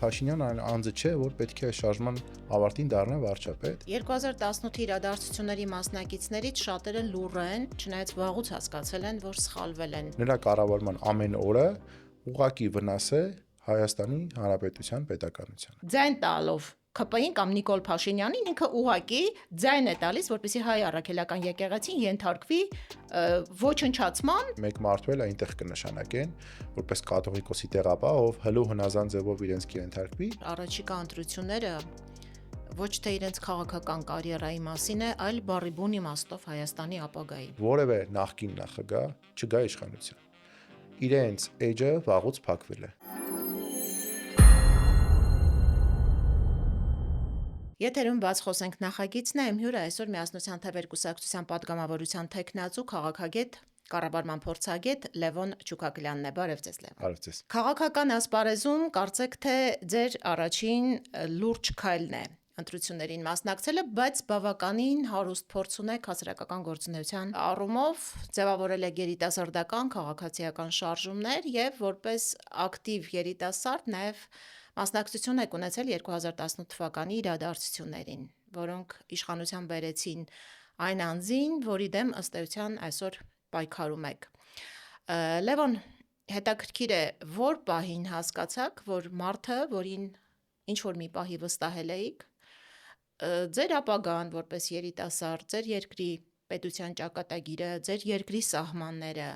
Փաշինյանը անձը չէ, որ պետք է շարժման ավարտին դառնա վարչապետ։ 2018-ի իրադարձությունների մասնակիցներից շատերը լուռ են, չնայած վաղուց հասկացել են, որ սխալվել են։ Նրա կառավարման ամեն օրը ուղղակի վնաս է Հայաստանի Հանրապետության պետականությանը։ Ձայն տալով ՔՊ-ին կամ Նիկոլ Փաշինյանին ինքը ուղղակի ձայն է տալիս, որպեսզի հայ առաքելական եկեղեցին ենթարկվի ոչնչացման։ Մեկ մարդու էլ այնտեղ կնշանակեն, որպես կաթողիկոսի տեղապահ, ով հլու հնազան ձևով իրենց կենթարկվի։ Առաջիկա ընտրությունները ոչ թե իրենց քաղաքական կարիերայի մասին է, այլ բառի իմաստով Հայաստանի ապագայի։ Որևէ նախկին նախագահ չգա իշխանության։ Իրենց էջը վաղուց փակվել է։ Եթերում բաց խոսենք նախագիծն է, իմ հյուրը այսօր Միասնության թվեր կուսակցության պատգամավորության թեկնածու քաղաքագետ, կառավարման փորձագետ Լևոն Չուքակլյանն է։ Բարև ձեզ, Լևոն։ Բարև ձեզ։ Քաղաքական ասպարեզում կարծեք թե ձեր առաջին լուրջ քայլն է ընտրություններին մասնակցելը, բայց բավականին հարուստ փորձ ունեք հասարակական գործունեության առումով, ձևավորել եք երիտասարդական քաղաքացիական շարժումներ եւ որպես ակտիվ երիտասարդ նաեւ մասնակցություն եք ունեցել 2018 թվականի իրադարձություններին, որոնք իշխանության բերեցին այն անձին, որի դեմ ըստ էության այսօր պայքարում եք։ Լևոն, հետաքրքիր է, որ պահին հասկացաք, որ մարդը, որին ինչ որ մի պահի վստահել էիք, ձեր ապագան որպես երիտասարդ, ձեր երկրի պետության ճակատագիրը, ձեր երկրի սահմանները,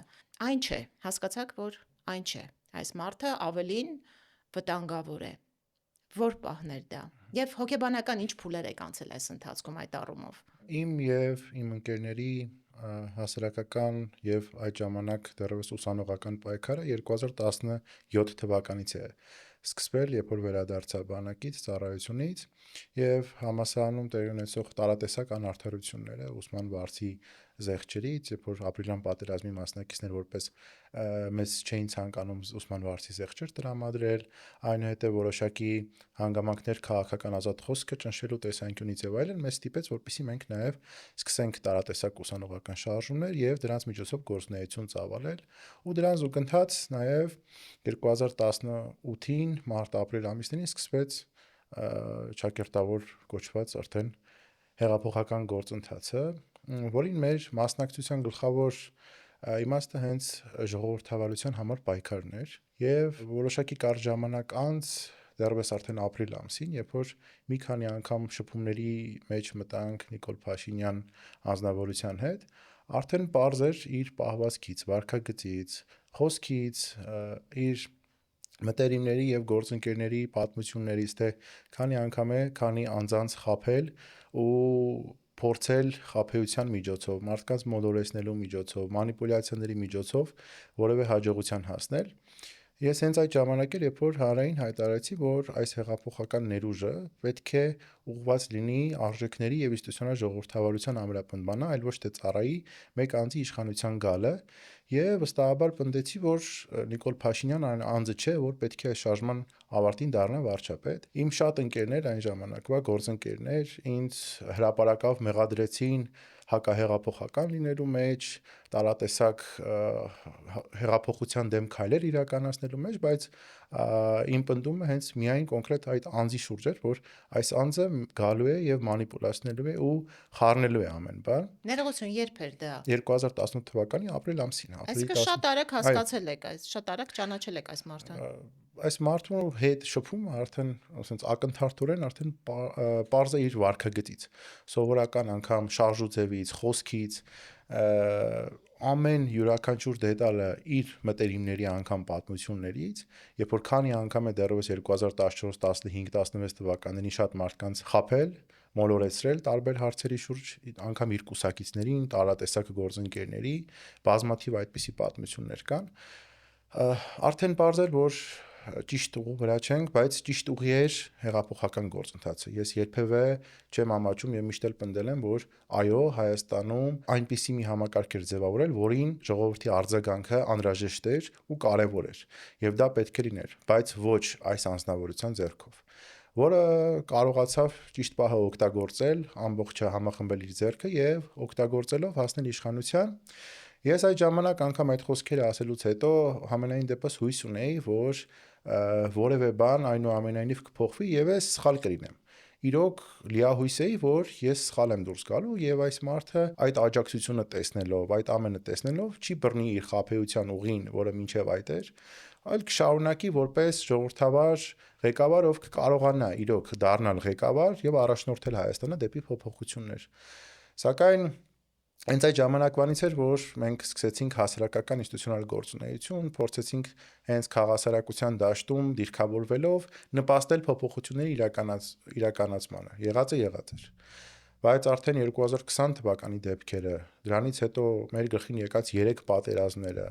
այն չէ, հասկացաք, որ այն չէ։ Այս մարդը ավելին վտանգավոր է։ Որ պահներ դա։ Եվ հոգեբանական ինչ փուլեր եք անցել այս ընթացքում այդ առումով։ Իմ եւ իմ ընկերների հասարակական եւ այդ ժամանակ դեռևս ուսանողական պայքարը 2017 թվականից է սկսվել, երբ որ վերադարձա բանակից, ծառայությունից եւ համասարանում տեղի ունեցող տարատեսակ անարդարությունները ուսման վարձի զեղչերից, երբ որ ապրիլյան պատերազմի մասնակիցներ որպես մեզ չէին ցանկանում ուսման վարձի զեղչեր տրամադրել, այնուհետև որոշակի հանգամանքներ քաղաքական ազատ խոսքը ճնշելու տեսանկյունից եւ այլն, մեզ ստիպեց, որպեսզի մենք նաեւ սկսենք տարատեսակ ուսանողական շարժումներ եւ դրանց միջոցով գործունեություն ծավալել, ու դրան զուգընթաց նաեւ 2018-ին մարտ-ապրիլ ամիսներին սկսվեց ճակերտավոր կոչված արդեն հեղափոխական գործընթացը, որին մեր մասնակցության գլխավոր իմաստը հենց ժողովրդավարության համար պայքարն էր եւ որոշակի կարճ ժամանակ անց դեռևս արդեն ապրիլ ամսին, երբ որ մի քանի անգամ շփումների մեջ մտանք Նիկոլ Փաշինյան անձնավորության հետ, արդեն պարզ էր իր պահվածքից, վարքագծից, խոսքից, իր մտերիմների եւ գործընկերների պատմություններից, թե քանի անգամ է քանի անձանց խաբել ու փորձել խաբեության միջոցով, մարդկանց մոլորեցնելու միջոցով, մանիպուլյացիաների միջոցով որևէ հաջողության հասնել։ Ես հենց այդ ժամանակ էր, երբ որ հանրային հայտարարեցի, որ այս հեղափոխական ներուժը պետք է ուղղված լինի արժեքների եւ ինստիտուցիոնալ ժողովրդավարության ամրապնդմանը, այլ ոչ թե ծառայի մեկ անձի իշխանության գալը, եւ վստահաբար պնդեցի, որ Նիկոլ Փաշինյանը անձը չէ, որ պետք է շարժման ավարտին դառնա վարչապետ։ Իմ շատ ընկերներ այն ժամանակվա գործընկերներ ինձ հրապարակավ մեղադրեցին հակահեղափոխական լինելու մեջ, տարատեսակ հեղափոխության դեմ քայլեր իրականացնելու մեջ, բայց իմ պնդումը հենց միայն կոնկրետ այդ անձի շուրջ էր, որ այս անձը գալու է եւ մանիպուլացնելու է ու խառնելու է ամեն բան։ Ներողություն, երբ էր դա։ 2018 թվականի ապրիլ ամսին, Այսինքն շատ արագ հասկացել եք այս, շատ արագ ճանաչել եք այս մարդուն։ Այս մարդու հետ շփումը արդեն ասենց ակնթարթորեն արդեն պարզ է իր վարքագծից, սովորական անգամ շարժուձևից, խոսքից, ամեն յուրաքանչյուր դետալը իր մտերիմների անգամ պատմություններից, երբ որ քանի անգամ է դեռևս 2014, 15, 16 թվականներին շատ մարդկանց խաբել, մոլորեցրել տարբեր հարցերի շուրջ, անգամ իր կուսակիցներին, տարատեսակ գործընկերների, բազմաթիվ այդպիսի պատմություններ կան։ Արդեն պարզ էր, որ ճիշտ ուղու վրա չենք, բայց ճիշտ ուղի էր հեղափոխական գործընթացը։ Ես երբևէ չեմ ամաչում եւ միշտ էլ պնդել եմ, որ այո, Հայաստանում այնպիսի մի համակարգ էր ձևավորել, որին ժողովրդի արձագանքը անհրաժեշտ էր ու կարեւոր էր, եւ դա պետք է լիներ, բայց ոչ այս անձնավորության ձեռքով, որը կարողացավ ճիշտ պահը օգտագործել, ամբողջը համախմբել իր ձեռքը եւ օգտագործելով հասնել իշխանության։ Ես այդ ժամանակ անգամ այդ խոսքերը ասելուց հետո համենայն դեպս հույս ունեի, որ որևէ բան այնուամենայնիվ կփոխվի եւ ես սխալ կլինեմ։ Իրոք լիահույս էի, որ ես սխալ եմ դուրս գալու եւ այս մարդը այդ աջակցությունը տեսնելով, այդ ամենը տեսնելով չի բռնի իր խաբեության ուղին, որը մինչեւ այդ էր, այլ կշարունակի որպես ժողովրդավար ղեկավար, ով կկարողանա իրոք դառնալ ղեկավար եւ առաջնորդել Հայաստանը դեպի փոփոխություններ։ Սակայն հենց այդ ժամանակվանից էր, որ մենք սկսեցինք հասարակական ինստիտուցիոնալ գործունեություն, փորձեցինք հենց քաղաքասարակության դաշտում դիրքավորվելով նպաստել փոփոխությունների իրականացմանը։ Եղածը եղած էր։ Բայց արդեն 2020 թվականի դեպքերը, դրանից հետո մեր գլխին եկած 3 պատերազմները,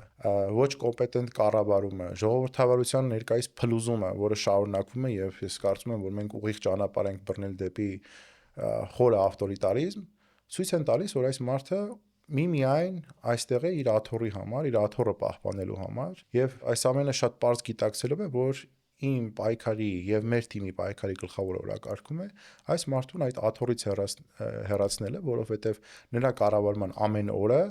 ոչ կոմպետենտ կառավարումը, ժողովրդավարության ներկայիս փլուզումը, որը շարունակվում է եւ ես կարծում եմ, որ մենք ուղիղ ճանապարհ ենք բռնել դեպի խորը ավտորիտարիզմ, ցույց են տալիս, որ այս մարդը միմիայն այստեղ է իր աթոռի համար, իր աթոռը պահպանելու համար եւ այս ամենը շատ པարզ գիտակցելով է, որ իմ պայքարի եւ մեր թիմի պայքարի գլխավոր օրակարգում է այս մարդուն այդ աթոռից հեռացնելը, որովհետեւ նրա կառավարման ամեն օրը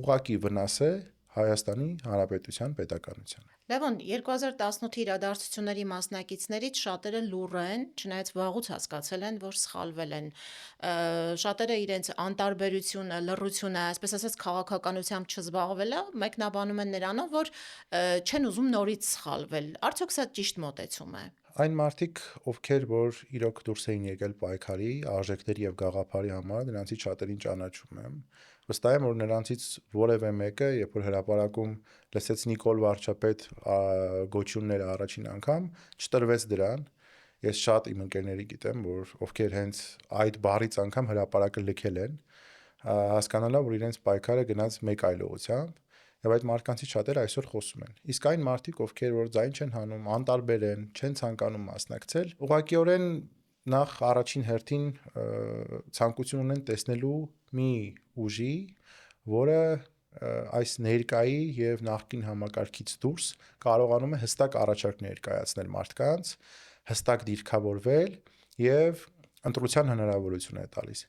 ուղղակի վնաս է Հայաստանի Հանրապետության պետականությանը։ Լևոն, 2018-ի իրադարձությունների մասնակիցներից շատերը լուռ են, չնայած վաղուց հասկացել են, որ սխալվել են։ Շատերը իրենց անտարբերությունը, լռությունը, այսպես ասած, քաղաքականությամբ չզբաղվելը մեկնաբանում են նրանով, որ չեն ուզում նորից սխալվել։ Արդյոք սա ճիշտ մոտեցում է։ Այն մարդիկ, ովքեր որ իրոք դուրս էին եկել պայքարի, արժեքների եւ գաղափարի համար, նրանցից շատերին ճանաչում եմ։ Վստահ եմ, որ նրանցից որևէ մեկը, երբ որ հրապարակում լսեց Նիկոլ Վարչապետ գոչյունները առաջին անգամ, չտրվեց դրան։ Ես շատ իմ ընկերների գիտեմ, որ ովքեր հենց այդ բառից անգամ հրապարակը լքել են, հասկանալով, որ իրենց պայքարը գնաց մեկ այլ ուղղությամբ, եւ այդ մարդկանցից շատերը այսօր խոսում են։ Իսկ այն մարդիկ, ովքեր որ ձայն չեն հանում, անտարբեր են, չեն ցանկանում մասնակցել, ուղղակիորեն նախ առաջին հերթին ցանկություն ունեն տեսնելու մի ուժի, որը այս ներկայի եւ նախկին համակարգից դուրս կարողանում է հստակ առաջարկ ներկայացնել մարդկանց, հստակ դիրքավորվել եւ ընտրության հնարավորություն է տալիս։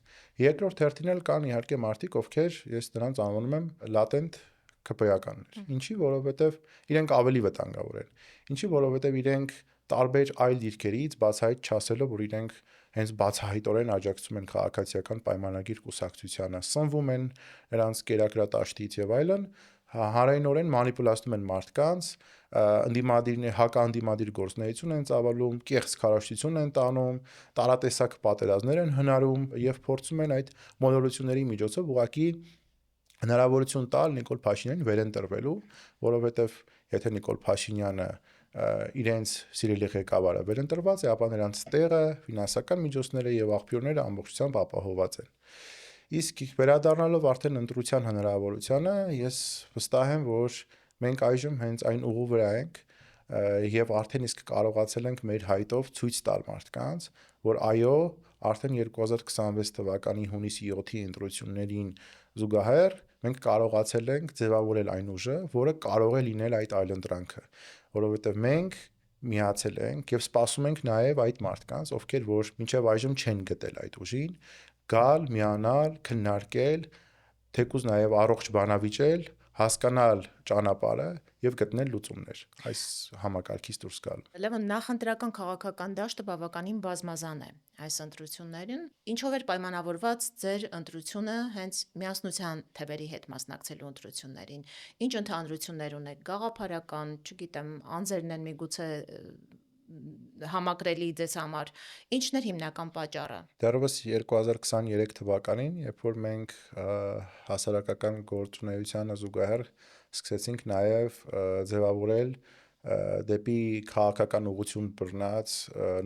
Երկրորդ հերթին էլ կան իհարկե մարդիկ, ովքեր ես նրանց անվանում եմ լատենտ ԿՊ-ականներ։ Ինչի, որովհետեւ իրենք ավելի վտանգավոր են։ Ինչի, որովհետեւ իրենք տարբեր այլ դիրքերից բացահայտ չասելով, որ իրենք հենց բացահայտորեն աջակցում են քաղաքացիական պայմանագիր կուսակցությանը, սնվում են նրանց կերակրատաշտից եւ այլն, հանրայինորեն մանիպուլացնում են մարդկանց, հակաընդդիմադիր գործունեություն են ծավալում, կեղծ քարոզչություն են տանում, տարատեսակ պատերազմներ են հնարում եւ փորձում են այդ մոլորությունների միջոցով ուղղակի հնարավորություն տալ Նիկոլ Փաշինյանին վերընտրվելու, որովհետեւ եթե Նիկոլ Փաշինյանը իրենց սիրելի ղեկավարը վերընտրված է, ապա նրանց տեղը, ֆինանսական միջոցները եւ աղբյուրները ամբողջությամբ ապահովված են։ Իսկ վերադառնալով արդեն ընտրության հնարավորությանը, ես վստահ եմ, որ մենք այժմ հենց այն ուղու վրա ենք եւ արդեն իսկ կարողացել ենք մեր հայտով ցույց տալ մարդկանց, որ այո, արդեն 2026 թվականի հունիսի 7-ի ընտրություններին զուգահեռ մենք կարողացել ենք ձևավորել այն ուժը, որը կարող է լինել այդ այլընտրանքը, որովհետև մենք միացել ենք եւ սպասում ենք նաեւ այդ մարդկանց, ովքեր որ մինչեւ այժմ չեն գտել այդ ուժին, գալ, միանալ, քննարկել, թեկուզ նաեւ առողջ բանավիճել, հասկանալ ճանապարհը եւ գտնել լուծումներ այս համակարգից դուրս գալու։ Լևոն, նախընտրական քաղաքական դաշտը բավականին բազմազան է այս ընտրություններին։ Ինչով էր պայմանավորված ձեր ընտրությունը հենց միասնության թևերի հետ մասնակցելու ընտրություններին։ Ինչ ընդհանրություններ ունեք, գաղափարական, չգիտեմ, անձերն են միգուցե համակրելի ձեզ համար։ Ինչն էր հիմնական պատճառը։ Դեռևս 2023 թվականին, երբ որ մենք հասարակական գործունեությանը զուգահեռ սկսեցինք նաև ձևավորել դեպի քաղաքական ուղղություն բռնած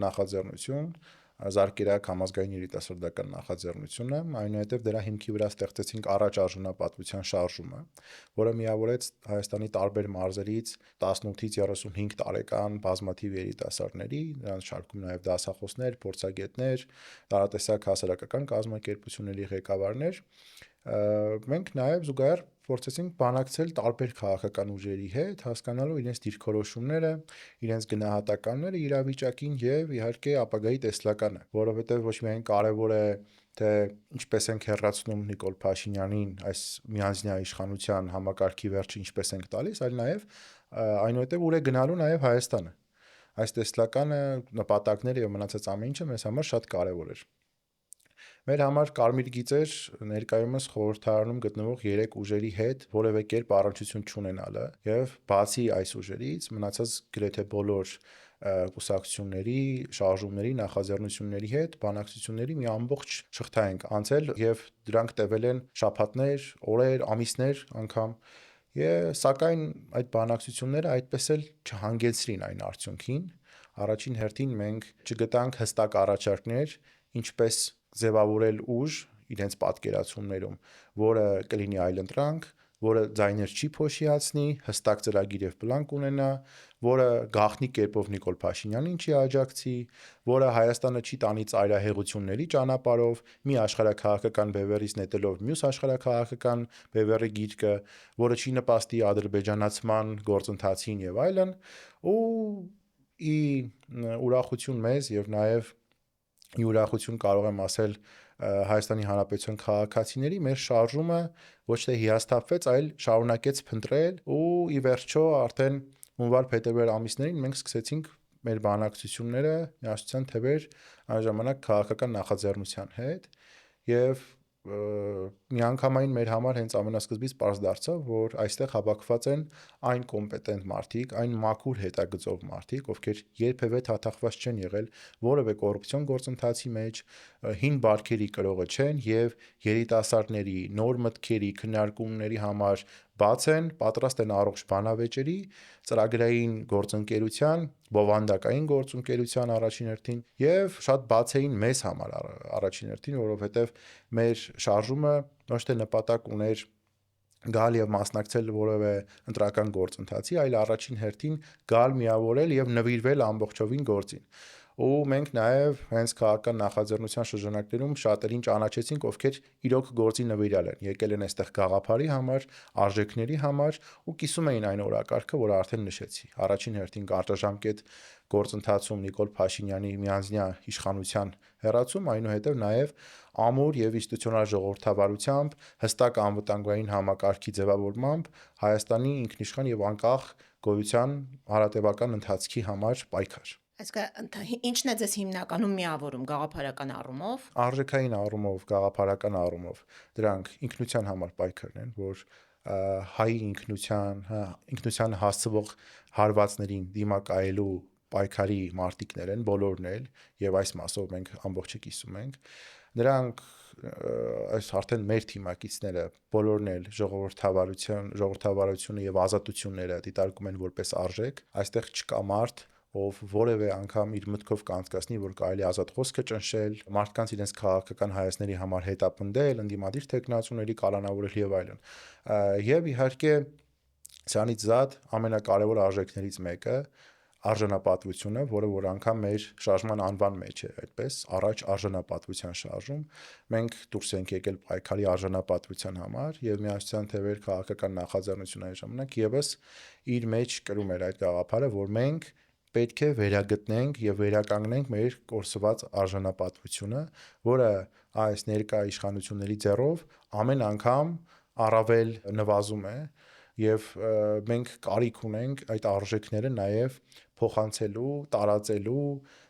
նախաձեռնություն, Զարկերակ համազգային երիտասարդական նախաձեռնությունը, այնուհետև դրա հիմքի վրա ստեղծեցինք առաջ արժանապատվության շարժումը, որը միավորեց Հայաստանի տարբեր մարզերից 18-ից 35 տարեկան բազմաթիվ երիտասարդների, նրանց շարքում նաև դասախոսներ, փորձագետներ, տարատեսակ հասարակական կազմակերպությունների ղեկավարներ։ Մենք նաև զուգահեռ փորձեցինք բանակցել տարբեր քաղաքական ուժերի հետ, հասկանալու իրենց դիրքորոշումները, իրենց գնահատականները իրավիճակին եւ իհարկե ապագայի տեսլականը, որովհետեւ ոչ միայն կարեւոր է թե ինչպես ենք հեռացնում Նիկոլ Փաշինյանին այս միանձնյա իշխանության համակարգի վերջը ինչպես ենք տալիս, այլ նաեւ այնուհետեւ ուր է գնալու նաեւ Հայաստանը։ այս տեսլականը, նպատակները եւ մնացած ամեն ինչը մեզ համար շատ կարեւոր էր։ Մեր համար կարմիր գիծեր ներկայումս խորհրդարանում գտնվող 3 ուժերի հետ որևէ կերպ առնչություն չունենալը եւ բացի այս ուժերից մնացած գրեթե բոլոր կուսակցությունների, շարժումների, նախաձեռնությունների հետ բանակցությունների մի ամբողջ շղթա ենք անցել եւ դրանք տևել են շաբաթներ, օրեր, ամիսներ անգամ սակայն այդ բանակցությունները այդպես էլ չհանգեցրին այն արդյունքին։ Առաջին հերթին մենք չգտանք հստակ առաջարկներ, ինչպես ձևավորել ուժ իրենց պատկերացումներում, որը կլինի այլընտրանք, որը ձայներ չի փոշիացնի, հստակ ծրագիր եւ պլան կունենա, որը գաղտնի կերպով Նիկոլ Փաշինյանին չի աջակցի, որը Հայաստանը չի տանի ծայրահեղությունների ճանապարհով, մի աշխարհաքաղաքական բևեռից նետելով մյուս աշխարհաքաղաքական բևեռի գիրկը, որը չի նպաստի ադրբեջանացման գործընթացին եւ այլն, ու ի ուրախություն մեզ եւ նաեւ ի ուրախություն կարող եմ ասել Հայաստանի Հանրապետության քաղաքացիների մեր շարժումը ոչ թե հիասթափվեց, այլ շարունակեց փնտրել ու ի վերջո արդեն հունվար-փետրվար ամիսներին մենք սկսեցինք մեր բանակցությունները միասնության թվեր այն ժամանակ քաղաքական նախաձեռնության հետ եւ միանգամայն մեր համար հենց ամենասկզբից պարզ դարձավ, որ այստեղ հավաքված են այն կոմպետենտ մարդիկ, այն մաքուր հետագծող մարդիկ, ովքեր երբևէ թաթախված չեն եղել որևէ կոռուպցիոն գործընթացի մեջ, հին բարքերի կրողը չեն եւ երիտասարդների, նոր մտքերի, քննարկումների համար բաց են, պատրաստ են առողջ բանավեճերի, ծրագրային գործընկերության, բովանդակային գործընկերության առաջին հերթին եւ շատ բաց էին մեզ համար առաջին հերթին, որովհետեւ մեր շարժումը ոչ թե նպատակ ուներ գալ եւ մասնակցել որևէ ընտրական գործընթացի, այլ առաջին հերթին գալ միավորել եւ նվիրվել ամբողջովին գործին։ Ու մենք նաեւ հենց քաղաքական նախաձեռնության շրջանակներում շատերին ճանաչեցինք, ովքեր իրոք գործի նվիրյալ են, եկել են այստեղ գաղափարի համար, արժեքների համար ու կիսում էին այն օրակարգը, որ արդեն նշեցի։ Առաջին հերթին կարճաժամկետ գործընթացում Նիկոլ Փաշինյանի միանձնյա իշխանության հեռացում, այնուհետև նաեւ ամուր եւ ինստիտուցիոնալ ժողովրդավարությամբ, հստակ անվտանգային համակարգի ձևավորմամբ Հայաստանի ինքնիշխան եւ անկախ գոյության հարատեւական ընթացքի համար պայքար։ Այսինքն ինչն է ձեզ հիմնականում միավորում գաղափարական առումով։ Արժեքային առումով, գաղափարական առումով դրանք ինքնության համար պայքարն են, որ հայ ինքնության հասցվող հարվածներին դիմակայելու պայքարի մարտիկներ են բոլորն էլ եւ այս մասով մենք ամբողջը կիսում ենք։ Նրանք այս արդեն մեր թիմակիցները բոլորն էլ ժողովրդավարությունը եւ ազատությունները դիտարկում են որպես արժեք։ Այստեղ չկա մարդ, ով որևէ անգամ իր մտքով կանցկացնի, որ կարելի ազատ խոսքը ճնշել, մարդկանց իրենց քաղաքական հայացքների համար հետապնդել, ընդդիմադիր թեկնածուների կալանավորել եւ այլն։ Եվ իհարկե սրանից զատ ամենակարևոր արժեքներից մեկը արժանապատվությունը, որը որ անգամ մեր շարժման անվան մեջ է, այդպես առաջ արժանապատվության շարժում։ Մենք դուրս ենք եկել պայքարի արժանապատվության համար եւ միասնության թվեր քաղաքական նախաձեռնություն այն ժամանակ եւս իր մեջ կրում էր այդ գաղափարը, որ մենք պետք է վերագտնենք եւ վերականգնենք մեր կորսված արժանապատվությունը, որը այս ներկա իշխանությունների ձեռով ամեն անգամ առավել նվազում է եւ մենք կարիք ունենք այդ արժեքները նաեւ փոխանցելու, տարածելու,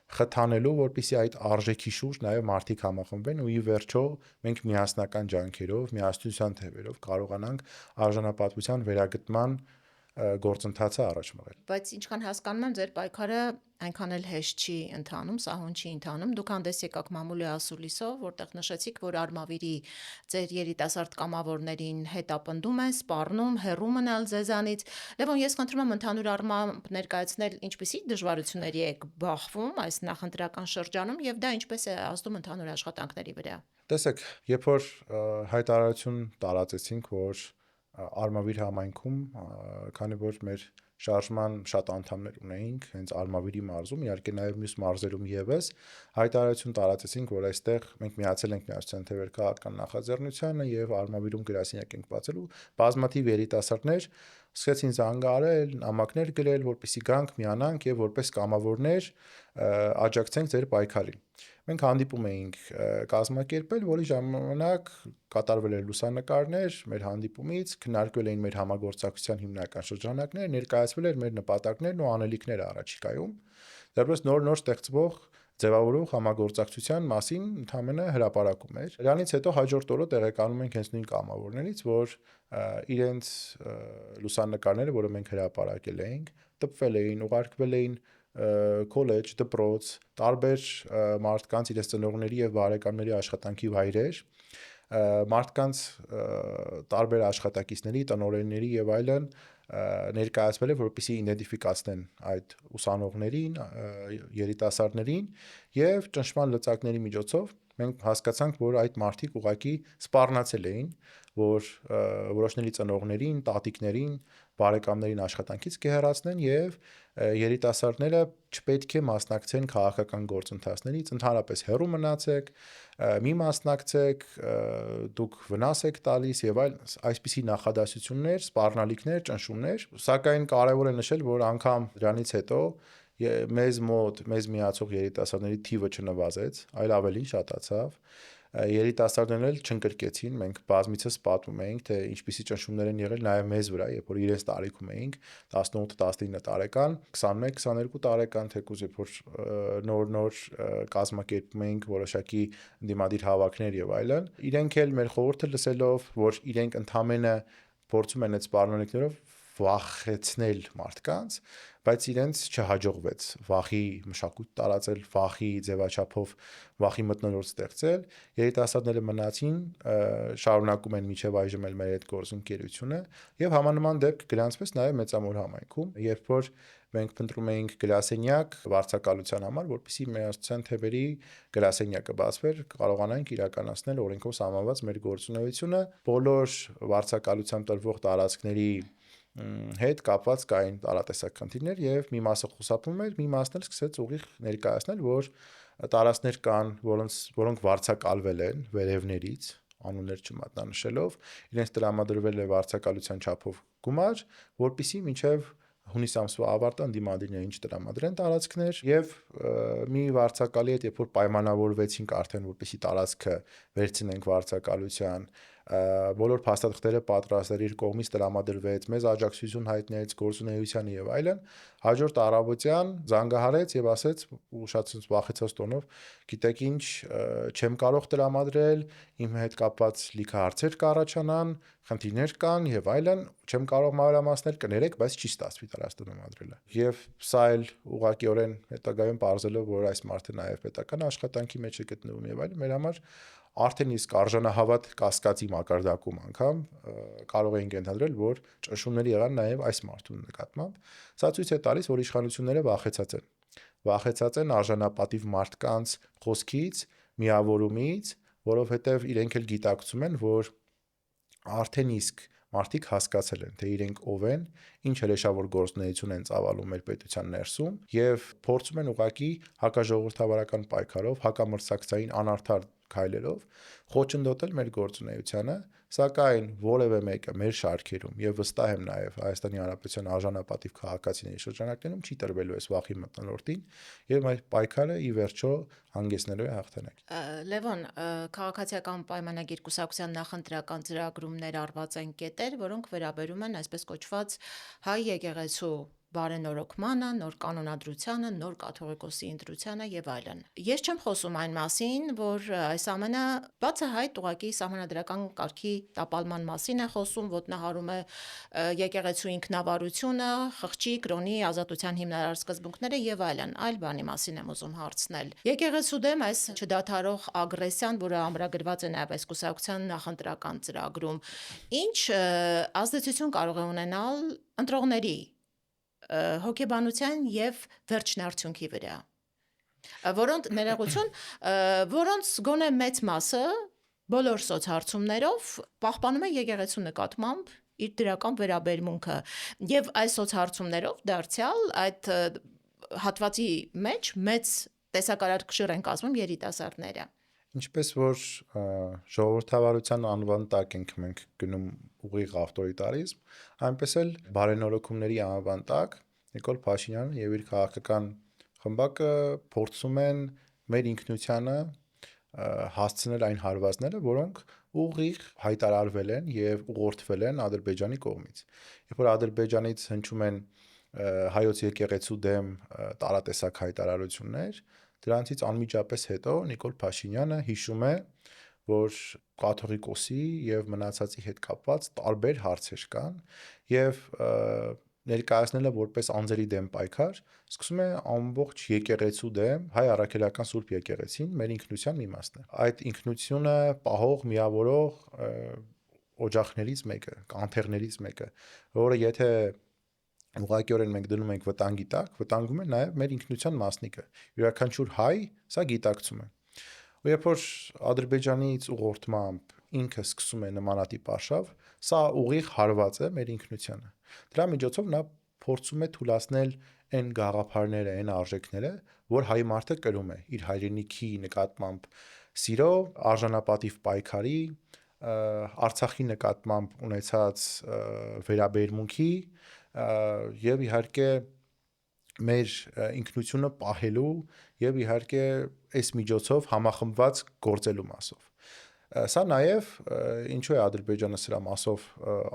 խթանելու, որպեսզի այդ արժեքի շուրջ նաեւ մարդիկ համախմբվեն ու ի վերջո մենք միասնական ջանքերով, միասնության թևերով կարողանանք արժանապատվության վերագտման գործընթացը առաջ մղել։ Բայց ինչքան հասկանում եմ, ձեր պայքարը այնքան էլ հեշտ չի ընթանում, սահուն չի ընթանում։ Դուք հանդես եկաք մամուլի ասուլիսով, որտեղ նշեցիք, որ Արմավիրի ձեր երիտասարդ կամավորներին հետապնդում են, սպառնում, հեռու մնալ ձեզանից։ Լևոն, ես խնդրում եմ ընդհանուր առմամբ ներկայացնել, ինչպիսի դժվարությունների եք բախվում այս նախընտրական շրջանում եւ դա ինչպես է ազդում ընդհանուր աշխատանքների վրա։ Տեսեք, երբ որ հայտարարություն տարածեցինք, որ Արմավիր համայնքում, քանի որ մեր շարժման շատ անդամներ ունեինք հենց Արմավիրի մարզում, իհարկե նաև մյուս մարզերում եւս, հայտարարություն տարածեցինք, որ այստեղ մենք միացել ենք միասնության թվեր քաղաքական նախաձեռնությանը եւ Արմավիրում գրասենյակ ենք բացելու, բազմաթիվ երիտասարդներ սկսեցին զանգահարել, նամակներ գրել, որպեսզի գանք, միանանք եւ որպես կամավորներ աջակցենք ձեր պայքարին։ Մենք հանդիպում էինք կազմակերպել, որի ժամանակ կատարվել էր լուսանկարներ մեր հանդիպումից, քննարկվել էին մեր համագործակցության հիմնական շրջանակները, ներկայացվել էր մեր նպատակներն ու անելիքները առաջիկայում։ դեռևս նոր ստեղծվող ձևավորող համագործակցության մասին ընդհանրապես հրապարակում էր։ Դրանից հետո հաջորդ օրը տեղեկանում ենք հենց նույն կամավորներից, որ իրենց լուսանկարները, որը մենք հրապարակել էինք, տպվել էին, ուղարկվել էին քոլեջ, դպրոց, տարբեր մարդկանց իրենց ծնողների եւ բարեկամների աշխատանքի վայրեր, մարդկանց տարբեր աշխատակիցների, տնօրենների եւ այլն ներկայացվել է, որպեսզի իդենտիֆիկացնեն այդ ուսանողներին, երիտասարդներին եւ ճնշման լծակների միջոցով մենք հասկացանք, որ այդ մարդիկ ուղղակի սպառնացել էին, որ որոշների ծնողներին, տատիկներին, բարեկամներին աշխատանքից կհեռացնեն եւ երիտասարդները չպետք է մասնակցեն քաղաքական գործընթացներից, ընդհանրապես հեռու մնացեք, մի մասնակցեք, դուք վնաս եք տալիս եւ այլ այսպիսի նախադասություններ, սպառնալիքներ, ճնշումներ, սակայն կարեւոր է նշել, որ անգամ դրանից հետո մեզ միացող երիտասարդների թիվը չնվազեց, այլ ավելի շատացավ։ Երիտասարդներն էլ չընկրկեցին, մենք բազմիցս պատմում էինք, թե ինչպիսի ճնշումներ են եղել նաև մեզ վրա, երբ որ իրենց տարիքում էինք, 18-19 տարեկան, 21-22 տարեկան, թեկուզ երբ որ նոր կազմակերպում էինք որոշակի դիմադիր հավաքներ եւ այլն, իրենք էլ մեր խորհուրդը լսելով, որ իրենք ընդամենը փորձում են այդ սպառնալիքներով վախեցնել մարդկանց, բայց իրենց չհաջողվեց վախի մշակույթ տարածել, վախի ձևաչափով վախի մթնոլորտ ստեղծել, երիտասարդները մնացին, շարունակում են մինչև այժմ էլ մեր այդ գործընկերությունը եւ համանման դեպք գրանցվեց նաեւ Մեծամոր համայնքում, երբ որ մենք փնտրում էինք գրասենյակ վարձակալության համար, որպեսզի մեր ասոցիացիան թևերի գրասենյակը բացվեր, կարողանանք իրականացնել օրենքով սահմանված մեր գործունեությունը, բոլոր վարձակալության տրվող տարածքների հետ կապված կային տարատեսակ խնդիրներ եւ մի մասը խուսափում էր, մի մասն էլ սկսեց ուղիղ ներկայացնել, որ տարածքներ կան, որոնք վարձակալվել են վերևներից, անուններ չմատնանշելով, իրենց տրամադրվել է վարձակալության չափով գումար, որպեսզի մինչեւ հունիս ամսվա ավարտը ընդդիմադիրներին չտրամադրեն տարածքներ եւ մի վարձակալի հետ երբ որ պայմանավորվեցինք արդեն որպեսզի տարածքը վերցնենք վարձակալության, բոլոր փաստաթղթերը պատրաստել իր կողմից տրամադրվեց, մեզ աջակցություն հայտնեց գործունեությանը եւ այլն, հաջորդ առավոտյան զանգահարեց եւ ասեց ուշացած վախեցած տոնով, գիտեք ինչ, չեմ կարող տրամադրել, իմ հետ կապված լիքը հարցեր կառաջանան, խնդիրներ կան եւ այլն, չեմ կարող մանրամասնել, կներեք, բայց չի ստացվի տրամադրելը։ Եվ սա էլ ուղղակիորեն հետագայում ողջելով, որ այս մարդը նաեւ պետական աշխատանքի մեջ է գտնվում եւ այլն, մեր համար արդեն իսկ արժանահավատ կասկածի մակարդակում անգամ կարող էինք ենթադրել, որ ճնշումներ եղան նաև այս մարդու նկատմամբ։ Սա ցույց է տալիս, որ իշխանությունները վախեցած են արժանապատիվ մարդկանց խոսքից, միավորումից, որովհետև իրենք էլ գիտակցում են, որ արդեն իսկ մարդիկ հասկացել են, թե իրենք ով են, ինչ հրեշավոր գործունեություն են ծավալում մեր պետության ներսում եւ փորձում են ուղղակի հակաժողովրդավարական պայքարով, հակամրցակցային անարդար քայլերով խոչընդոտել մեր գործունեությանը, սակայն որևէ մեկը մեր շարքերում եւ վստահ եմ նաեւ Հայաստանի Հանրապետության արժանապատիվ քաղաքացիների շրջանակներում չի տրվելու այս վախի մթնոլորտին եւ այդ պայքարը ի վերջո հանգեցնելու է հաղթանակ։ Լևոն, քաղաքացիական պայմանագիր կուսակցության նախընտրական ծրագրումներ արված են կետեր, որոնք վերաբերում են այսպես կոչված հայ եկեղեցու բարենորոգմանը, նոր կանոնադրությանը, նոր կաթողիկոսի ընտրությանը եւ այլն։ Ես չեմ խոսում այն մասին, որ այս ամենը բացահայտ ուղղակի սահմանադրական կարգի տապալման մասին է խոսում, ոտնահարում է եկեղեցու ինքնավարությունը, խղճի, կրոնի, ազատության հիմնարար սկզբունքները եւ այլն, այլ բանի մասին եմ ուզում հարցնել։ Եկեղեցու դեմ այս չդադարող ագրեսիան, որը ամրագրված է նաեւ այս կուսակցության նախընտրական ծրագրում, ինչ ազդեցություն կարող է ունենալ ընտրողների հոգեբանության եւ վերջնարդյունքի վրա, որոնց գոնե մեծ մասը բոլոր սոցհարցումներով պահպանում է եկեղեցու նկատմամբ իր դրական վերաբերմունքը եւ այս սոցհարցումներով դարձյալ այդ հատվածի մեջ մեծ տեսակարար են կազմում երիտասարդները։ Ինչպես որ ժողովրդավարության անվան տակ ենք մենք գնում ուղիղ ավտորիտարիզմ, այնպես էլ բարենորոգումների անվան տակ Նիկոլ Փաշինյանը եւ իր քաղաքական խմբակը փորձում են մեր ինքնությանը հասցնել այն հարվածները, որոնք ուղիղ հայտարարվել են եւ ուղղորդվել են Ադրբեջանի կողմից։ Երբ որ Ադրբեջանից հնչում են հայոց եկեղեցու դեմ տարատեսակ հայտարարություններ, դրանցից անմիջապես հետո Նիկոլ Փաշինյանը հիշում է, որ կաթողիկոսի եւ մնացածի հետ կապված տարբեր հարցեր կան եւ ներկայացնելը որպես անձերի դեմ պայքար, սկսում է ամբողջ եկեղեցու դեմ հայ առաքելական Սուրբ եկեղեցին մեր ինքնության մի մասն է։ Այդ ինքնությունը պահող, միավորող օջախներից մեկը, կանթեղներից մեկը, որը եթե ուղղակիորեն մենք դնում ենք վտանգի տակ, վտանգում է նաև մեր ինքնության մասնիկը։ Յուրաքանչյուր հայ սա գիտակցում է։ Ու երբ որ Ադրբեջանից ուղղորդմամբ ինքը սկսում է նմանատիպ արշավ, սա ուղիղ հարված է մեր ինքնությանը։ Դրա միջոցով նա փորձում է թույլատնել այն գաղափարները, այն արժեքները, որ հայ մարդը կրում է իր հայրենիքի նկատմամբ սիրո, արժանապատիվ պայքարի, Արցախի նկատմամբ ունեցած վերաբերմունքի եւ իհարկե մեր ինքնությունը պահելու եւ իհարկե այս միջոցով համախմբված գործելու մասով։ Սա նաև ինչու է Ադրբեջանը սրա մասով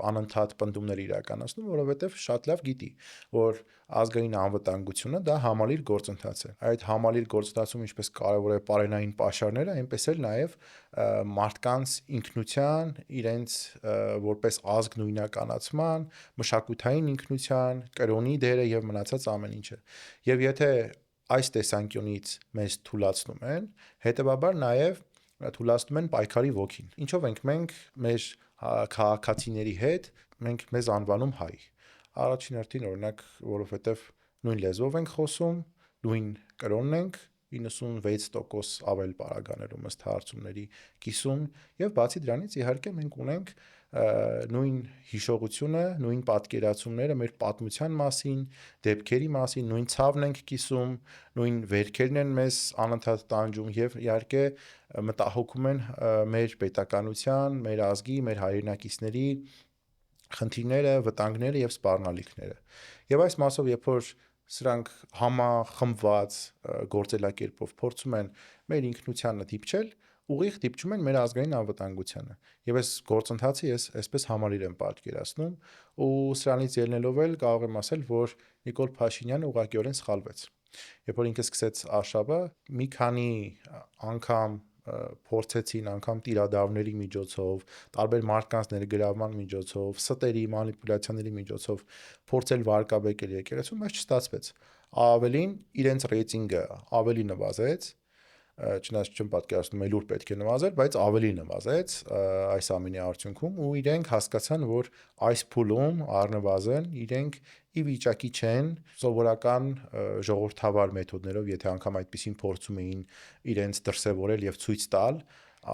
անընդհատ պնդումներ իրականացնում, որովհետև շատ լավ գիտի, որ ազգային անվտանգությունը դա համալիր գործընթաց է։ Այդ համալիր գործընթացում ինչպես կարևոր է պարենային պաշարները, այնպես էլ նաև մարդկանց ինքնության, իրենց որպես ազգ նույնականացման, մշակութային ինքնության, կրոնի դերը եւ մնացած ամեն ինչը։ Եվ եթե այս տեսանկյունից մեզ թույլատնում են, հետեւաբար նաև թույլատնում են պայքարի ոգին։ Ինչով ենք մենք մեր քաղաքացիների հետ մենք մեզ անվանում հայ։ Առաջին հերթին օրինակ, որովհետև նույն լեզվով ենք խոսում, նույն կրոնն ենք 96% ավել պարագաներում ըստ հարցումների կիսում եւ բացի դրանից իհարկե մենք ունենք նույն հիշողությունը, նույն պատկերացումները մեր պատմության մասին, դեպքերի մասին, նույն ցավն ենք կիսում, նույն վերքերն են մեզ անընդհատ տանջում եւ իհարկե մտահոգում են մեր պետականության, մեր ազգի, մեր հայրենակիցների խնդիրները, վտանգները եւ սպառնալիքները։ Եվ այս մասով երբ որ սրանք համախմբված գործելակերպով փորձում են մեր ինքնությանը դիպչել, ուղիղ դիպչում են մեր ազգային անվտանգությանը։ Եվ այս գործընթացը ես այսպես համալիր եմ պատկերացնում ու սրանից ելնելով էլ կարող եմ ասել, որ Նիկոլ Փաշինյանը ուղղակիորեն սխալվեց։ Երբ որ ինքը սկսեց արշավը, մի քանի անգամ փորձեցին անգամ տիրադավների միջոցով, տարբեր մարդկանց ներգրավման միջոցով, ստերի մանիպուլյացիաների միջոցով փորձել վարկաբեկել եկեղեցուն, բայց չստացվեց։ Ավելին իրենց ռեյտինգը ավելի նվազեց, չնայած չեմ պատկերացնում այլուր պետք է նվազեր, բայց ավելի նվազեց այս ամենի արդյունքում ու իրենք հասկացան, որ այս փուլում առնվազն իրենք ի վիճակի չեն սովորական ժողովրդավար մեթոդներով, եթե անգամ այդպեսին փորձում էին իրենց դրսևորել եւ ցույց տալ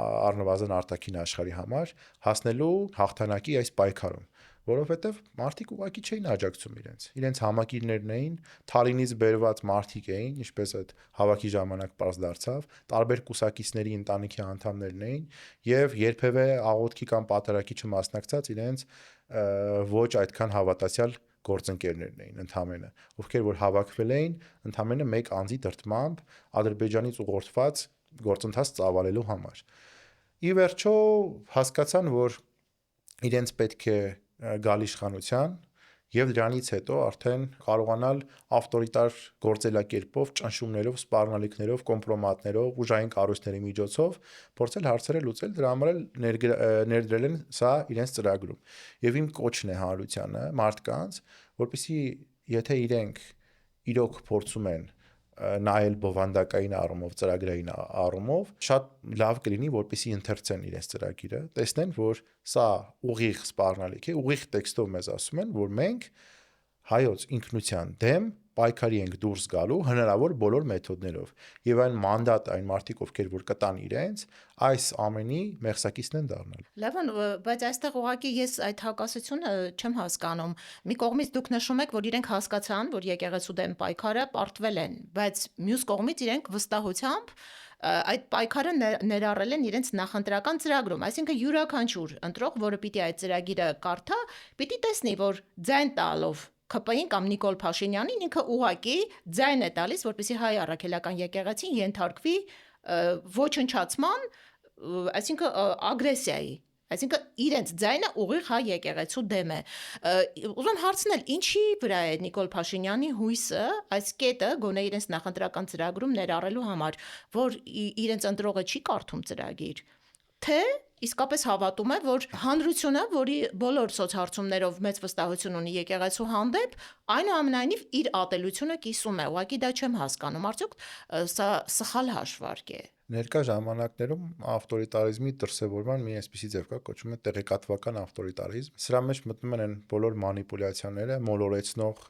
առնվազն արտաքին աշխարհի համար, հասնելու հաղթանակի այս պայքարում, որովհետև մարդիկ ուղղակի չէին աջակցում իրենց համակիրներն էին, Թալինից բերված մարդիկ էին, ինչպես այդ հավաքի ժամանակ պարզ դարձավ, տարբեր կուսակիցների ընտանիքի անդամներն էին եւ երբևէ աղոթքի կամ պատարագի չմասնակցած իրենց ոչ այդքան հավատացյալ գործընկերներն էին ընդհանրապես, ովքեր որ հավաքվել էին ընդհանրապես մեկ անձի դրդմամբ Ադրբեջանից ուղղորդված գործընթաց ծավալելու համար։ Ի վերջո հասկացան, որ իրենց պետք է գալ իշխանության եւ դրանից հետո արդեն կարողանալ ավտորիտար գործելակերպով, ճնշումներով, սպառնալիքներով, կոմպրոմատներով, ուժային կառույցների միջոցով փորձել հարցերը լուծել, դրա համար էլ ներդրել են սա իրենց ծրագրում։ Եվ իմ կոչն է հանրությանը, մարդկանց, որպեսզի եթե իրենք իրոք փորձում են նայել բովանդակային առումով, ծրագրային առումով, շատ լավ կլինի, որպեսզի ընթերցեն իրենց ծրագիրը, տեսնեն, որ սա ուղիղ սպառնալիք է, ուղիղ տեքստով մեզ ասում են, որ մենք հայոց ինքնության դեմ պայքարի ենք դուրս գալու հնարավոր բոլոր մեթոդներով եւ այն մանդատ այն մարդիկ ովքեր որ կտան իրենց այս ամենի մեղսակիցն են դառնալ։ Լևոն, բայց այստեղ ուղղակի ես այդ հակասությունը չեմ հասկանում։ Մի կողմից դուք նշում եք, որ իրենք հասկացան, որ եկեղեցու դեմ պայքարը պարտվել են, բայց մյուս կողմից իրենք վստահությամբ այդ պայքարը ներառել են իրենց նախընտրական ծրագրում, այսինքն յուրաքանչյուր ընտրող, որը պիտի այդ ծրագիրը կարդա, պիտի տեսնի, որ ձայն տալով ՔՊ-ին կամ Նիկոլ Փաշինյանին ինքը ուղակի ձայն է տալիս, որպեսզի հայ առաքելական եկեղեցին ենթարկվի ոչնչացման, այսինքն ագրեսիայի, Այսինքն իրենց ձայնը ուղիղ հայ եկեղեցու դեմ է։ Ուզում հարցնել, ինչի վրա է Նիկոլ Փաշինյանի հույսը այս կետը գոնե իրենց նախընտրական ծրագրում ներառելու համար, որ իրենց ընտրողը չի կարդում ծրագիր, թե իսկապես հավատում է, որ հանրությունը, որի բոլոր սոցհարցումներով մեծ վստահություն ունի եկեղեցու հանդեպ, այնուամենայնիվ իր ատելությունը կիսում է։ Ուղղակի դա չեմ հասկանում, արդյոք սա սխալ հաշվարկ է։ Ներկա ժամանակներում ավտորիտարիզմի դրսևորման մի այսպիսի ձև կա, կոչվում է տեղեկատվական ավտորիտարիզմ։ Սրա մեջ մտնում են բոլոր մանիպուլյացիաները, մոլորեցնող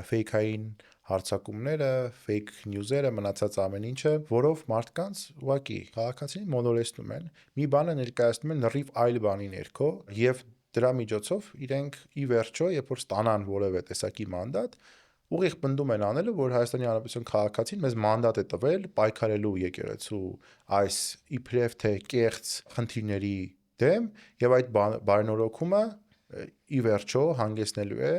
ֆեյքային հարձակումները, ֆեյք նյուզերը, մնացած ամեն ինչը, որով մարդկանց ուղղակի քաղաքացիներին մոլորեցնում են, մի բանը ներկայացնում են լրիվ այլ բանի ներքո եւ դրա միջոցով իրենք ի վերջո, երբ որ ստանան որևէ տեսակի մանդատ, ուղիղ պնդում են անելը, որ Հայաստանի Հանրապետության քաղաքացին մեզ մանդատ է տվել պայքարելու եկեղեցու այս իբրև թե կեղծ խնդիրների դեմ եւ այդ բարենորոգումը ի վերջո հանգեցնելու է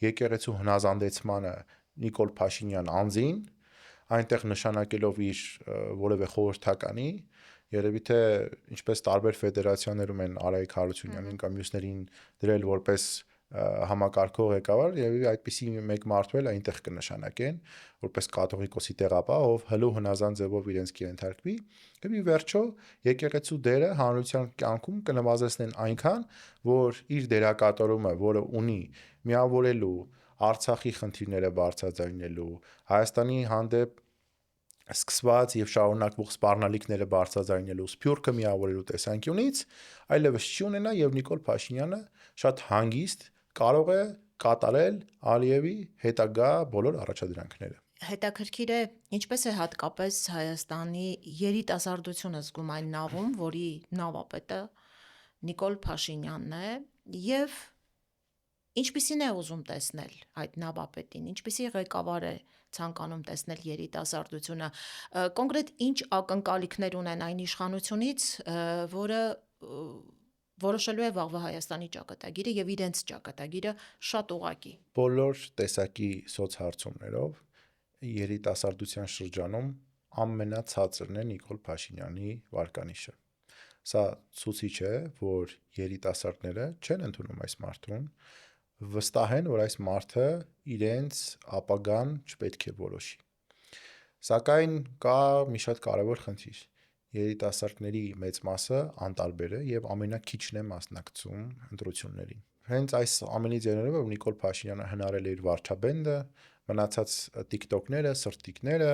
եկեղեցու հնազանդեցմանը Նիկոլ Փաշինյան անձին, այնտեղ նշանակելով իր որևէ խորհրդականի, երևի թե ինչպես տարբեր ֆեդերացիաներում են Արայիկ Հարությունյանին կամ մյուսներին դրել որպես համակարգող ղեկավար, եւ այդպիսի մեկ մարդու էլ այնտեղ կնշանակեն որպես կաթողիկոսի տեղապահ, ով հլու հնազանդ ձևով իրենց կենթարկվի, եւ ի վերջո եկեղեցու դերը հանրության կյանքում կնվազեցնեն այնքան, որ իր դերակատարումը, որը ունի միավորելու Արցախի խնդիրները բարձրաձայնելու, Հայաստանի հանդեպ սկսված եւ շարունակվող սպառնալիքները բարձրաձայնելու, Սփյուռքը միավորելու տեսանկյունից, այլևս չի ունենա եւ Նիկոլ Փաշինյանը շատ հանգիստ կարող է կատարել Ալիևի հետագա բոլոր առաջադրանքները։ Հետաքրքիր է, ինչպես է հատկապես Հայաստանի երիտասարդությունը զգում այն նավում, որի նավապետը Նիկոլ Փաշինյանն է, եւ ինչպիսին է ուզում տեսնել այդ նավապետին, ինչպիսի ղեկավար է ցանկանում տեսնել երիտասարդությունը, կոնկրետ ինչ ակնկալիքներ ունեն այն իշխանությունից, որը որոշելու է վաղվա Հայաստանի ճակատագիրը եւ իրենց ճակատագիրը շատ ուղղակի։ Բոլոր տեսակի սոցհարցումներով երիտասարդության շրջանում ամենացածրն է Նիկոլ Փաշինյանի վարկանիշը։ Սա ցույց է, որ երիտասարդները չեն ընդունում այս մարդուն, վստահ են, որ այս մարդը իրենց ապագան չպետք է որոշի։ Սակայն կա մի շատ կարևոր խնդիր։ Երիտասարդների մեծ մասը անտարբեր է եւ ամենաքիչն է մասնակցում ընտրություններին։ Հենց այս ամենից ելնելով, որ Նիկոլ Փաշինյանը հնարել է իր վարչաբենդը, մնացած տիկտոկները, սրտիկները,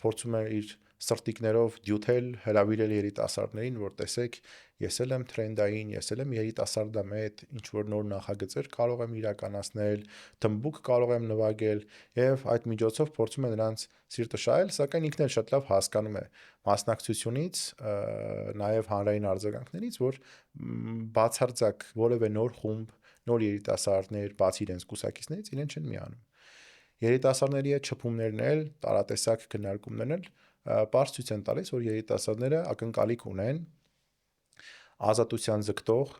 փորձում է իր սրտիկներով դյութել, հրավիրել երիտասարդներին, որ տեսեք, ես էլ եմ թրենդային, ես էլ եմ երիտասարդամետ, ինչ որ նոր նախագծեր կարող եմ իրականացնել, թմբուկ կարող եմ նվագել եւ այդ միջոցով փորձում է նրանց սիրտը շահել, սակայն ինքն էլ շատ լավ հասկանում է մասնակցությունից, նաեւ հանրային արձագանքներից, որ բացարձակ որևէ նոր խումբ, նոր երիտասարդներ, բացի իրենց կուսակիցներից, իրեն չեն միանում։ Երիտասարդների հետ շփումներն էլ, տարատեսակ քննարկումներն էլ պարզ ցույց են տալիս, որ երիտասարդները ակնկալիք ունեն ազատության ձգտող,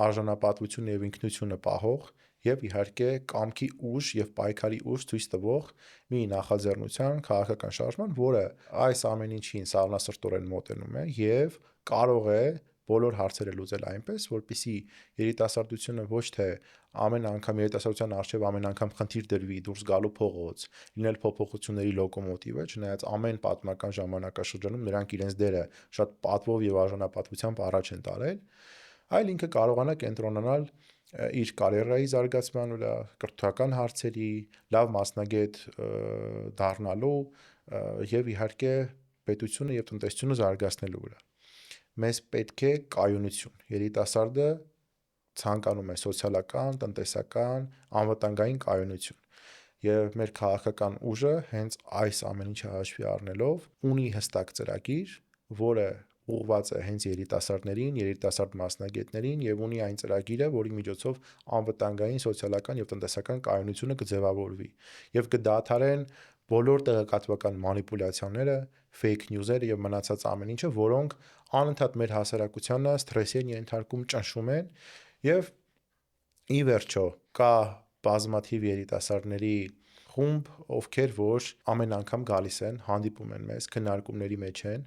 արժանապատվություն եւ ինքնությունը պահող եւ իհարկե կամքի ուժ եւ պայքարի ուժ ցույց տվող մի նախաձեռնության քաղաքական շարժման, որը այս ամեն ինչին սառնասրտորեն մոտենում է եւ կարող է բոլոր հարցերը լուծել այնպես, որպեսզի երիտասարդությունը ոչ թե ամեն անգամ երիտասարդության արժեվ ամեն անգամ խնդիր դրվի դուրս գալու փողոց, լինել փոփոխությունների լոկոմոտիվը, չնայած ամեն պատմական ժամանակաշրջանում նրանք իրենց դերը շատ պատվով եւ արժանապատվությամբ առաջ են տարել, այլ ինքը կարողանա կենտրոնանալ իր կարիերայի զարգացման վրա, կրթական հարցերի, լավ մասնագետ դառնալու եւ իհարկե պետությունը եւ տնտեսությունը զարգացնելու վրա։ Մեզ պետք է կայունություն։ Երիտասարդը ցանկանում է սոցիալական, տնտեսական, անվտանգային կայունություն։ Եվ մեր քաղաքական ուժը հենց այս ամեն ինչը հաշվի առնելով ունի հստակ ծրագիր, որը ուղղված է հենց երիտասարդներին, երիտասարդ մասնագետներին եւ ունի այն ծրագիրը, որի միջոցով անվտանգային, սոցիալական եւ տնտեսական կայունությունը կձևավորվի եւ կդադարեն բոլոր տեղեկատվական մանիպուլյացիաները, fake news-երը եւ մնացած ամեն ինչը, որոնք անընդհատ մեր հասարակությանը սթրեսի են ենթարկում, ճնշում են եւ ի վերջո կա բազմաթիվ երիտասարդների խումբ, ովքեր որ ամեն անգամ գալիս են, հանդիպում են մեզ, քննարկումների մեջ են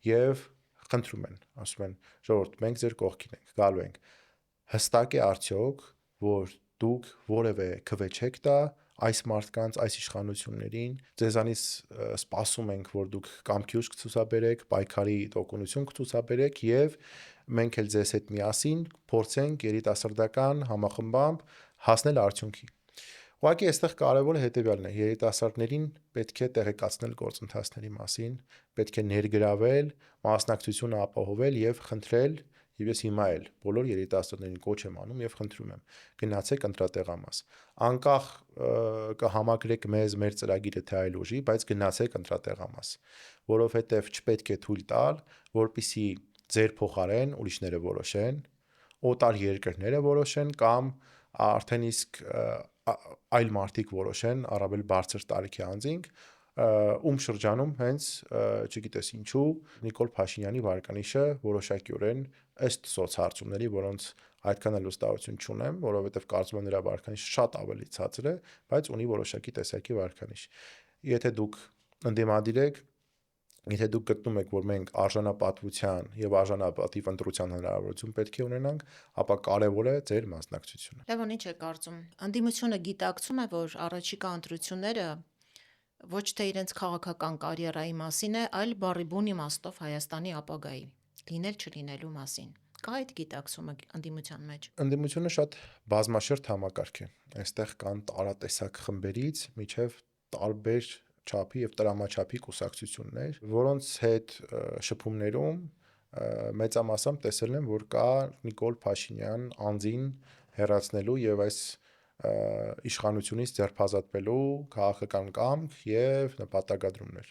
եւ խնդրում են, ասում են ժողովուրդ, մենք ձեր կողքին ենք, գալու ենք։ Հստակ է արդյոք, որ դուք որևէ քվե չեք տա այս մարդկանց, այս իշխանություններին, ձեզանից սպասում ենք, որ դուք կամքի ուժ կցուցաբերեք, պայքարի տոկունություն կցուցաբերեք եւ մենք էլ ձեզ հետ միասին փորձենք երիտասարդական համախմբամբ հասնել արդյունքի։ Ուղղակի այստեղ կարևորը հետեւյալն է. երիտասարդներին պետք է տեղեկացնել գործընթացների մասին, պետք է ներգրավել, մասնակցությունը ապահովել եւ խնդրել, եւ ես հիմա էլ բոլոր երիտասարդներին կոչ եմ անում եւ խնդրում եմ, գնացեք ընտրատեղամաս։ Անկախ կհամակրեք մեզ մեր ծրագիրը թե այլ ուժի, բայց գնացեք ընտրատեղամաս, որովհետեւ չպետք է թույլ տալ, որպիսի ձեր փոխարեն ուրիշները որոշեն, օտար երկրները որոշեն կամ արդեն իսկ այլ մարդիկ որոշեն, առավել բարձր տարիքի անձինք, ում շրջանում հենց չգիտես ինչու Նիկոլ Փաշինյանի վարկանիշը որոշակիորեն ըստ սոցհարցումների, որոնց այդքան էլ վստահություն չունեմ, որովհետև կարծում եմ նրա վարկանիշը շատ ավելի ցածր է, բայց ունի որոշակի տեսակի վարկանիշ։ Եթե դուք ընդդիմադիր եք, եթե դուք գտնում եք, որ մենք արժանապատվության եւ արժանապատիվ ընտրության հնարավորություն պետք է ունենանք, ապա կարեւոր է ձեր մասնակցությունը։ Լևոն, ինչ է կարծում։ Անդիմությունը գիտակցում է, որ առաջիկա ընտրությունները ոչ թե իրենց քաղաքական կարիերայի մասին է, այլ բառի բուն իմաստով Հայաստանի ապագայի լինել չլինելու մասին։ Կա այդ գիտակցումը անդիմության մեջ։ Ընդդիմությունը շատ բազմաշերտ համակարգ է։ Այստեղ կան տարատեսակ խմբերից միջև տարբեր չափի եւ տրամաչափի կուսակցություններ, որոնց հետ շփումներում մեծամասամբ տեսել եմ, որ կա Նիկոլ Փաշինյան անձին հեռացնելու եւ այս իշխանությունից ձերբազատվելու քաղաքական կամք եւ նպատակադրումներ։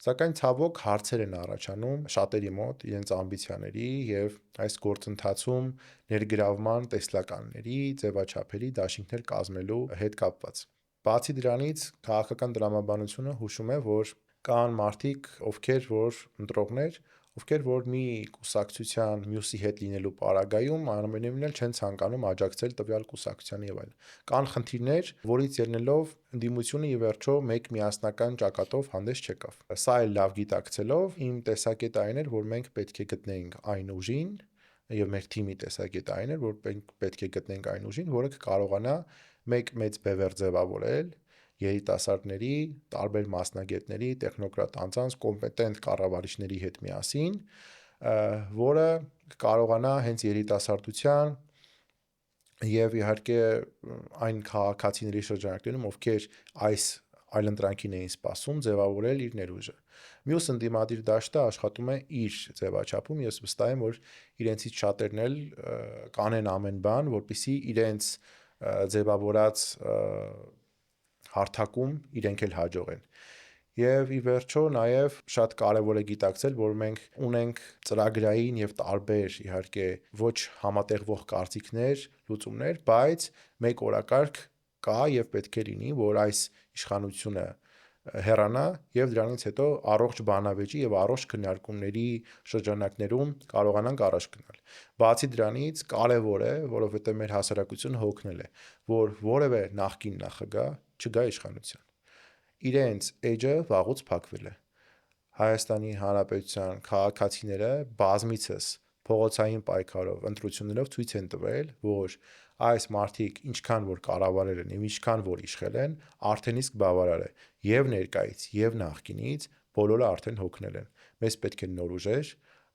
Սակայն ցավոք հարցեր են առաջանում շատերի մոտ իրենց ամբիցիաների եւ այս գործընթացում ներգրավման տեսլականների, ձևաչափերի, դաշինքներ կազմելու հետ կապված։ Բացի դրանից, քաղաքական տրամաբանությունը հուշում է, որ կան մարդիկ, ովքեր որ ընտրողներ, ովքեր որ մի կուսակցության մյուսի հետ լինելու պարագայում ամենևին էլ չեն ցանկանում աջակցել տվյալ կուսակցությանը եւ այլն։ Կան խնդիրներ, որից ելնելով ընդդիմությունը ի վերջո մեկ միասնական ճակատով հանդես չեկավ։ Սա էլ լավ գիտակցելով իմ տեսակետը այն էր, որ մենք պետք է գտնենք այն ուժին եւ մեր թիմի տեսակետը այն էր, որ պետք է գտնենք այն ուժին, որը կկարողանա մեկ մեծ բևեռ ձևավորել երիտասարդների, տարբեր մասնագետների, տեխնոկրատ անձանց, կոմպետենտ կառավարիչների հետ միասին, որը կարողանա հենց երիտասարդության եւ իհարկե այն քաղաքացիների շրջանակներում, ովքեր այս այլընտրանքին էին սպասում, ձևավորել իր ներուժը։ Մյուս ընդդիմադիր դաշտը աշխատում է իր ձևաչափում, ես վստահ եմ, որ իրենցից շատերն էլ կանեն ամեն բան, որպեսզի իրենց ձևավորած հարթակում իրենք էլ հաջողեն։ Եվ ի վերջո նաև շատ կարևոր է գիտակցել, որ մենք ունենք ծրագրային եւ տարբեր իհարկե ոչ համատեղվող կարծիքներ, լուծումներ, բայց մեկ օրակարգ կա եւ պետք է լինի, որ այս իշխանությունը հեռանա եւ դրանից հետո առողջ բանավեճի եւ առողջ քննարկումների շրջանակներում կարողանանք առաջ գնալ։ Բացի դրանից կարևոր է, որովհետեւ մեր հասարակությունը հոգնել է, որ որևէ նախկին նախագահ չգա իշխանության։ Իրենց էջը վաղուց փակվել է։ Հայաստանի Հանրապետության քաղաքացիները բազմիցս փողոցային պայքարով, ընտրություններով ցույց են տվել, որ այս մարդիկ ինչքան որ կառավարել են եւ ինչքան որ իշխել են, արդեն իսկ բավարար է եւ ներկայից եւ նախկինից բոլորը արդեն հոգնել են։ Մեզ պետք է նոր ուժեր,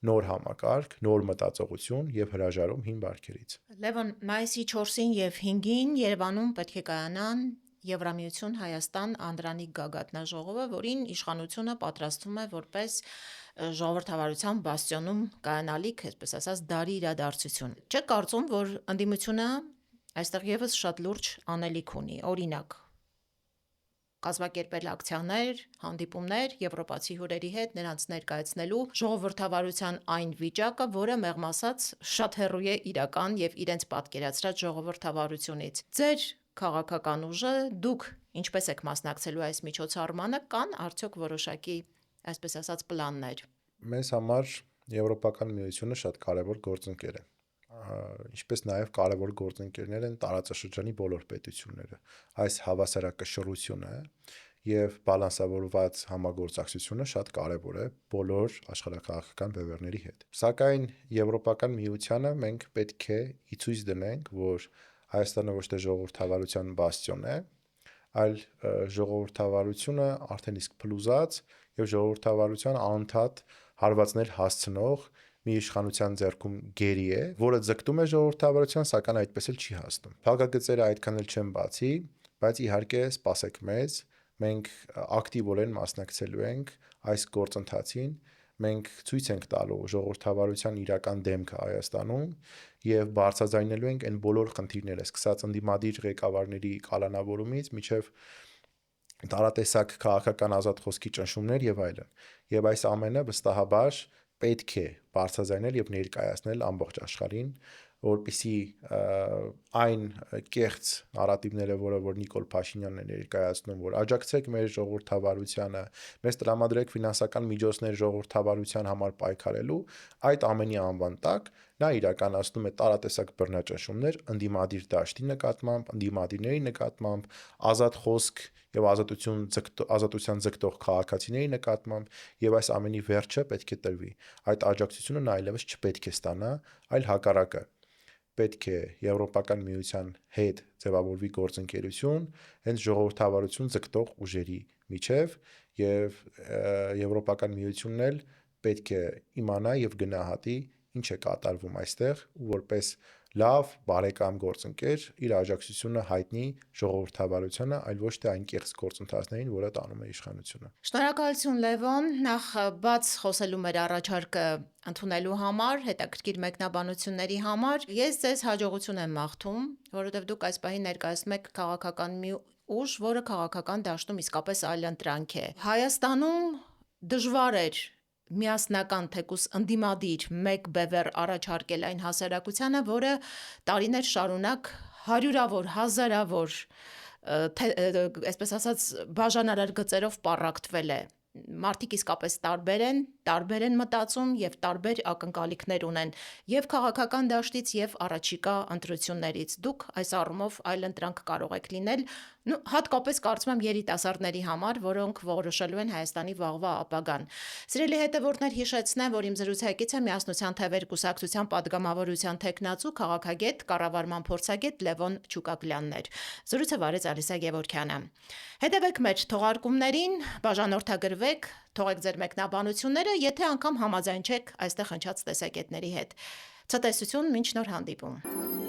նոր համակարգ, նոր մտածողություն եւ հրաժարում հին բարքերից։ Լևոն, մայիսի 4-ին եւ 5-ին Երևանում պետք է կայանան Եվրամիություն Հայաստան Անդրանիկ գագաթնաժողովը, որին իշխանությունը պատրաստվում է որպես ժողովրդավարության բաստիոնում կայանալիք, այսպես ասած, դարի իրադարձություն։ Չէ՞ կարծում, որ ընդդիմությունը այստեղ եւս շատ լուրջ անելիք ունի, օրինակ կազմակերպել ակցիաներ, հանդիպումներ եվրոպացի հյուրերի հետ, նրանց ներկայացնելու ժողովրդավարության այն վիճակը, որը մեղմ ասած շատ հեռու է իրական եւ իրենց պատկերացրած ժողովրդավարությունից։ Ձեր քաղաքական ուժը, դուք ինչպես եք մասնակցելու այս միջոցառմանը, կան արդյոք որոշակի, այսպես ասած, պլաններ։ Մեզ համար Եվրոպական միությունը շատ կարևոր գործընկեր է։ Ինչպես նաև կարևոր գործընկերներ են տարածաշրջանի բոլոր պետությունները։ Այս հավասարակշռությունը եւ բալանսավորված համագործակցությունը շատ կարեւոր է բոլոր աշխարհաքաղաքական բևեռների հետ։ Սակայն Եվրոպական միությանը մենք պետք է ի ցույց դնենք, որ Հայաստանը ոչ թե ժողովրդավարության բաստիոն է, այլ ժողովրդավարությունը արդեն իսկ փլուզած եւ ժողովրդավարության անդադ հարվածներ հասցնող մի իշխանության ձեռքում գերի է, որը ձգտում է ժողովրդավարության, սակայն այդպես էլ չի հասնում։ Փակագծերը այդքան էլ չեն բացի, բայց իհարկե սպասեք մեզ, մենք ակտիվորեն մասնակցելու ենք այս գործընթացին, մենք ցույց ենք տալու ժողովրդավարության իրական դեմքը Հայաստանում եւ բարձրաձայնելու ենք այն բոլոր խնդիրները, սկսած ընդդիմադիր ղեկավարների կալանավորումից մինչեւ տարատեսակ քաղաքական ազատ խոսքի ճնշումներ եւ այլն։ Եվ այս ամենը վստահաբար պետք է բարձրաձայնել եւ ներկայացնել ամբողջ աշխարհին, որպեսզի այն կեղծ նարատիվները, որ Նիկոլ Փաշինյանն է ներկայացնում, որ աջակցեք մեր ժողովրդավարությանը, մեզ տրամադրեք ֆինանսական միջոցներ ժողովրդավարության համար պայքարելու, այդ ամենի անվան տակ նա իրականացնում է տարատեսակ բռնաճնշումներ ընդդիմադիր դաշտի նկատմամբ, ընդդիմադիրների նկատմամբ, ազատ խոսք եւ ազատության ձգտող քաղաքացիների նկատմամբ եւ այս ամենի վերջը պետք է տրվի։ Այդ աջակցությունը նա այլևս չպետք է ստանա, այլ հակառակը։ Պետք է Եվրոպական միության հետ ձևավորվի գործընկերություն հենց ժողովրդավարություն ձգտող ուժերի միջև եւ Եվրոպական միությունն էլ պետք է իմանա եւ գնահատի ինչ է կատարվում այստեղ ու որպես լավ բարեկամ գործընկեր իր աջակցությունը հայտնի ժողովրդավարությանը, այլ ոչ թե այն կեղծ գործընթացներին, որը տանում է իշխանությունը։ Շնորհակալություն Լևոն, նախ բաց խոսելու մեր առաջարկը ընդունելու համար, հետաքրքիր մեկնաբանությունների համար։ Ես ձեզ հաջողություն եմ մաղթում, որովհետև դուք այս պահին ներկայացնում եք քաղաքական մի ուժ, որը քաղաքական դաշտում իսկապես այլընտրանք է։ Հայաստանում դժվար էր միասնական թեկուս ընդդիմադիր մեկ բևեռ առաջարկել այն հասարակությանը, որը տարիներ շարունակ հարյուրավոր, հազարավոր, այսպես ասած, բաժանարար գծերով պառակտվել է։ Մարդիկ իսկապես տարբեր են մտածում եւ տարբեր ակնկալիքներ ունեն եւ քաղաքական դաշտից եւ առաջիկա ընտրություններից։ Դուք այս առումով այլընտրանք կարող եք լինել, հատկապես կարծում եմ երիտասարդների համար, որոնք որոշելու են Հայաստանի վաղվա ապագան։ Սիրելի հետևորդներ, հիշեցնեմ, որ իմ զրուցակիցը Միասնության թևեր կուսակցության падգամավորության տեխնացու քաղաքագետ, կառավարման փորձագետ Լևոն Չուկակլյանն էր։ Զրույցը վարեց Ալիսա Գևորգյանը։ Հետևեք մեր թողարկումներին, բաժանորդագրվեք, թողեք ձեր մեկնաբանությունները, եթե անգամ համաձայն չեք այստեղ հնչած տեսակետների հետ։ Ցտեսություն, մինչ նոր հանդիպում։